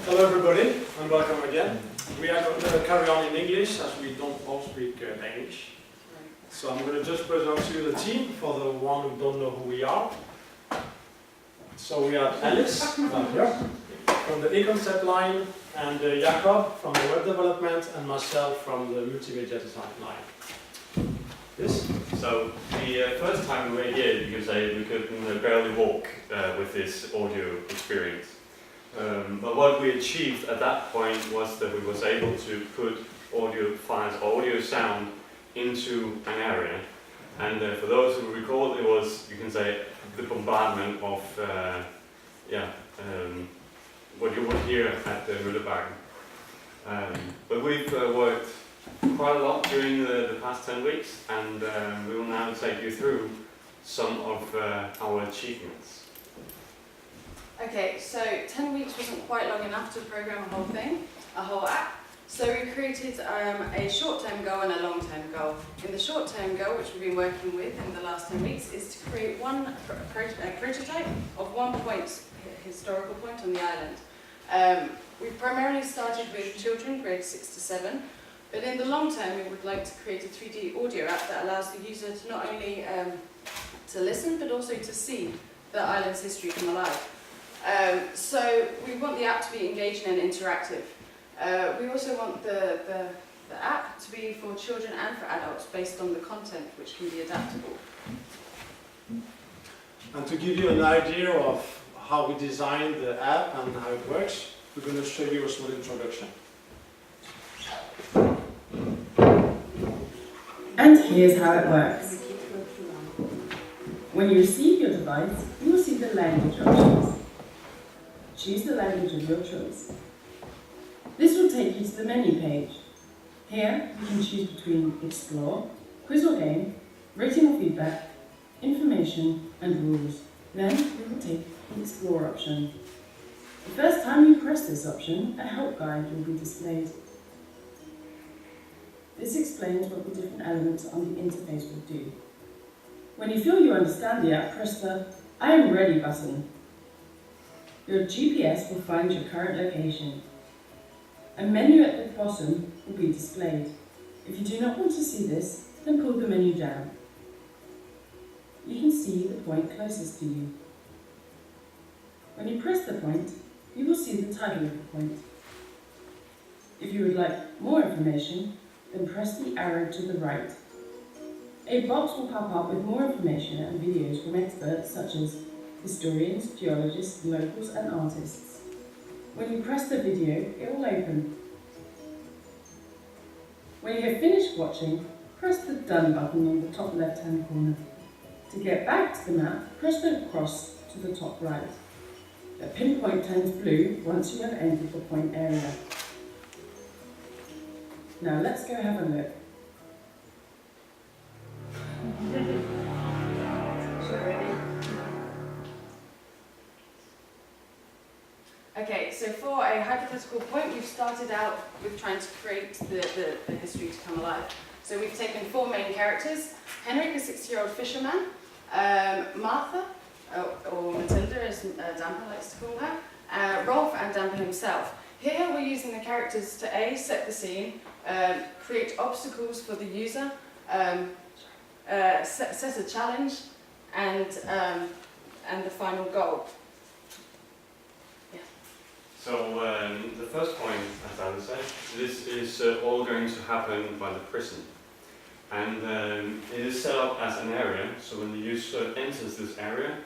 Hello everybody, and welcome again. We are going to carry on in English as we don't all speak English. So I'm going to just present to you the team for the one who don't know who we are. So we have Alice here, from the e-concept line, and Jakob from the web development, and myself from the multimedia design line. Yes? So the first time we were here, you can say we could barely walk with this audio experience. But what we achieved at that point was that we was able to put audio files, or audio sound, into an area. And for those who recall, it was, you can say, the bombardment of what you would hear at the Møllebakken. But we've worked quite a lot during the past 10 weeks, and we will now take you through some of our achievements. Okay, so 10 weeks wasn't quite long enough to program a whole thing, a whole app. So we created a short-term goal and a long-term goal. In the short-term goal, which we've been working with in the last 10 weeks, is to create one prototype of one historical point on the island. We primarily started with children, grades 6 to 7, but in the long term, we would like to create a 3D audio app that allows the user to not only to listen, but also to see the island's history come alive. So we want the app to be engaging and interactive. We also want the app to be for children and for adults based on the content, which can be adaptable. And to give you an idea of how we designed the app and how it works, we're going to show you a small introduction. And here's how it works. When you receive your device, you will see the language options. Choose the language of your choice. This will take you to the menu page. Here, you can choose between Explore, Quiz or Game, Rating or Feedback, Information, and Rules. Then, we will take the Explore option. The first time you press this option, a help guide will be displayed. This explains what the different elements on the interface will do. When you feel you understand the app, press the I am ready button. Your GPS will find your current location. A menu at the bottom will be displayed. If you do not want to see this, then pull the menu down. You can see the point closest to you. When you press the point, you will see the title of the point. If you would like more information, then press the arrow to the right. A box will pop up with more information and videos from experts such as historians, geologists, locals and artists. When you press the video, it will open. When you have finished watching, press the Done button on the top left-hand corner. To get back to the map, press the cross to the top right. The pinpoint turns blue once you have entered the point area. Now let's go have a look. Okay, so for a hypothetical point, we've started out with trying to create the history to come alive. So we've taken 4 main characters: Henrik, a 60-year-old fisherman, Martha, or Matilda as Damper likes to call her, Rolf and Damper himself. Here we're using the characters to A, set the scene, create obstacles for the user, set a challenge, and the final goal. So the first point, as I would say, this is all going to happen by the prison. And it is set up as an area, so when the user enters this area,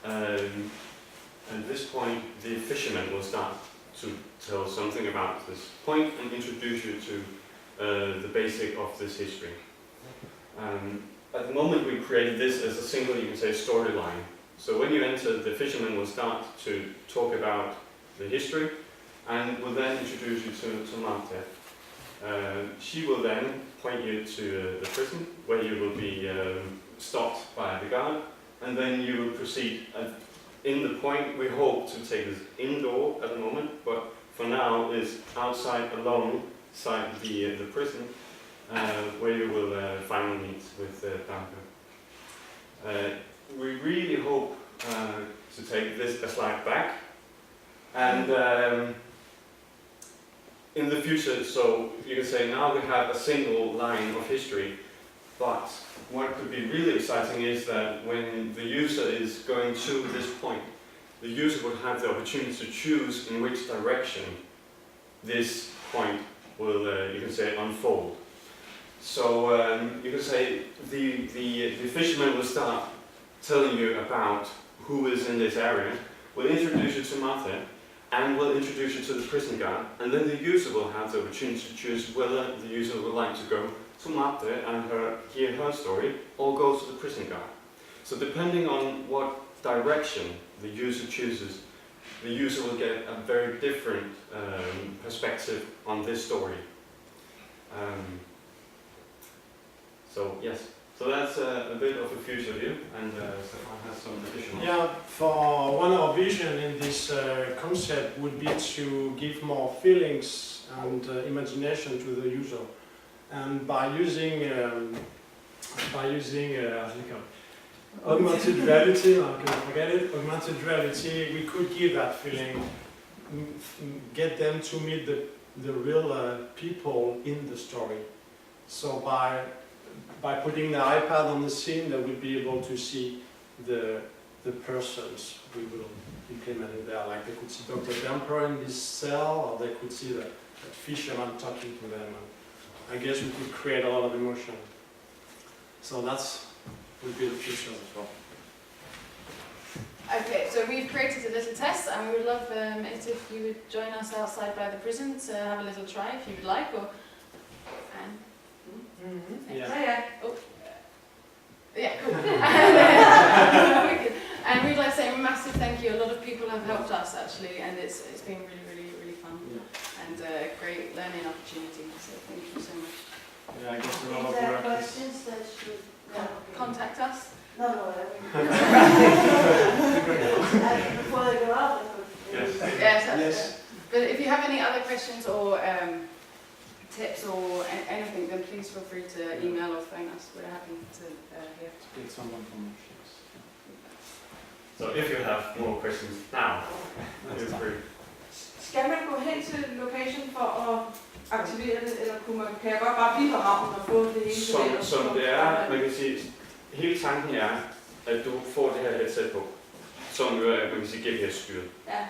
at this point the fisherman will start to tell something about this point and introduce you to the basic of this history. At the moment we created this as a single, you can say, storyline. So when you enter, the fisherman will start to talk about the history and will then introduce you to Martha. She will then point you to the prison where you will be stopped by the guard, and then you will proceed. In the point, we hope to take this indoor at the moment, but for now is outside alongside the prison, where you will finally meet with Damper. We really hope to take this a slide back And in the future, so you can say now we have a single line of history, but what could be really exciting is that when the user is going to this point, the user would have the opportunity to choose in which direction this point will, you can say, unfold. So you can say the fisherman will start telling you about who is in this area, will introduce you to Martha, and will introduce you to the prison guard, and then the user will have the opportunity to choose whether the user would like to go to Martha and hear her story, or go to the prison guard. So depending on what direction the user chooses, the user will get a very different perspective on this story. So yes, so that's a bit of a future view, and Stefan has some additional. Yeah, for one of our vision in this concept would be to give more feelings and imagination to the user, and by using augmented reality, I can forget it. Augmented reality, we could give that feeling, get them to meet the real people in the story. So by putting the iPad on the scene, they will be able to see the persons we will implement in there. Like they could see Dr. Demper in this cell, or they could see the fisherman talking to them. And I guess we could create a lot of emotion. So that's would be the future as well. Okay, so we've created a little test, and we would love it if you would join us outside by the prison to have a little try if you would like, or. Yeah. Oh. Yeah, cool. And we'd like to say a massive thank you. A lot of people have helped us actually, and it's been really fun, and a great learning opportunity. So thank you so much. Yeah, I guess a lot of Is there work. questions that should Contact us. No, before they go out, they could. Yes. Yes. But if you have any other questions or tips or anything, then please feel free to email or phone us. We're happy to hear. Get someone from us. So if you have more questions now, feel free. Skal man gå hen til location for at aktivere det, eller kan jeg godt bare blive på havnen og få det hele Som det er, man kan sige, hele tanken er, at du får det her headset på, som jo er, man kan sige, GPS-styret. Ja.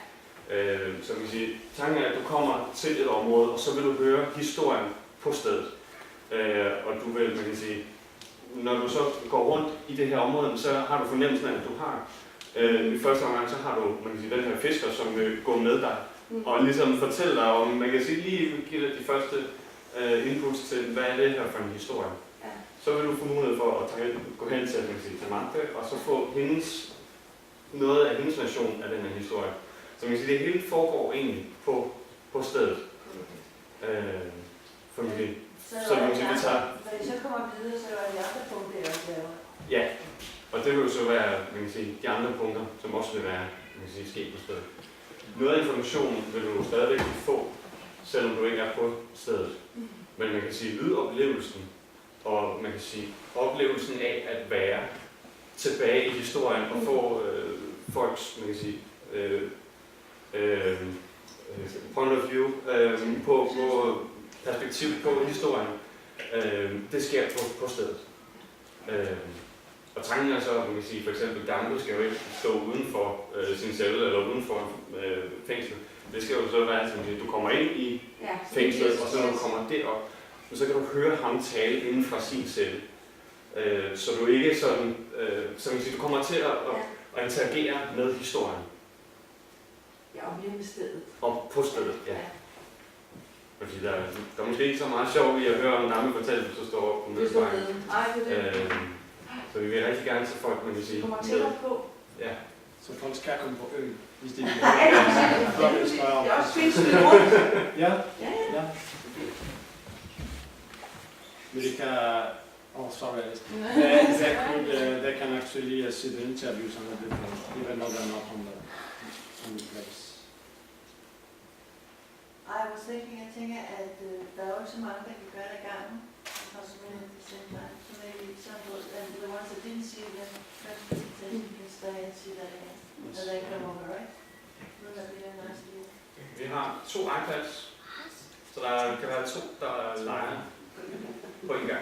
Så man kan sige, tanken er, at du kommer til et område, og så vil du høre historien på stedet. Og du vil, man kan sige, når du så går rundt i det her område, så har du fornemmelsen af, at du har. I første omgang, så har du, man kan sige, den her fisker, som vil gå med dig, og ligesom fortælle dig om, man kan sige, lige give dig de første inputs til, hvad er det her for en historie. Ja. Så vil du få mulighed for at gå hen til, man kan sige, til Martha, og så få noget af hendes version af den her historie. Så man kan sige, det hele foregår egentlig på stedet. For man kan, så man kan sige, det tager. Når I så kommer videre, så er de andre punkter, jeg også laver. Ja, og det vil jo så være, man kan sige, de andre punkter, som også vil være, man kan sige, ske på stedet. Noget af informationen vil du stadigvæk få, selvom du ikke er på stedet. Men man kan sige, lydoplevelsen, og man kan sige, oplevelsen af at være tilbage i historien og få folks, man kan sige, point of view, på perspektiv på historien, det sker på stedet. Og tanken er så, man kan sige, for eksempel Gamle skal jo ikke stå uden for sin celle eller uden for fængslet. Det skal jo så være, at du kommer ind i fængslet, og så når du kommer derop, så kan du høre ham tale inden fra sin celle. Så du ikke sådan, så man kan sige, du kommer til at interagere med historien. Ja, og vi er med stedet. Og på stedet, ja. Fordi der er måske ikke så meget sjov i at høre om Namme fortælle, så står op på mødevejen. Nej, det er det. Så vi vil rigtig gerne til folk, man kan sige. Kommer tættere på. Ja. Så folk skal komme på øen, hvis de vil. Det er også fint rundt. Ja. Ja. Men det kan. Oh, sorry. They can actually see the interviews on the different, even though they're not on the place. I was thinking, jeg tænker, at der er jo ikke så mange, der kan gøre det i gangen. Og så many at the same time. So maybe some of and the ones that didn't see the first presentation can stay and see that again. And they come over, right? Wouldn't that be a nice idea? har 2 iPads, så der kan være 2, der leger på en gang.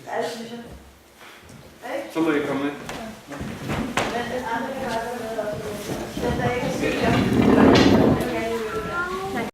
Ja, det synes jeg. Så må I komme med.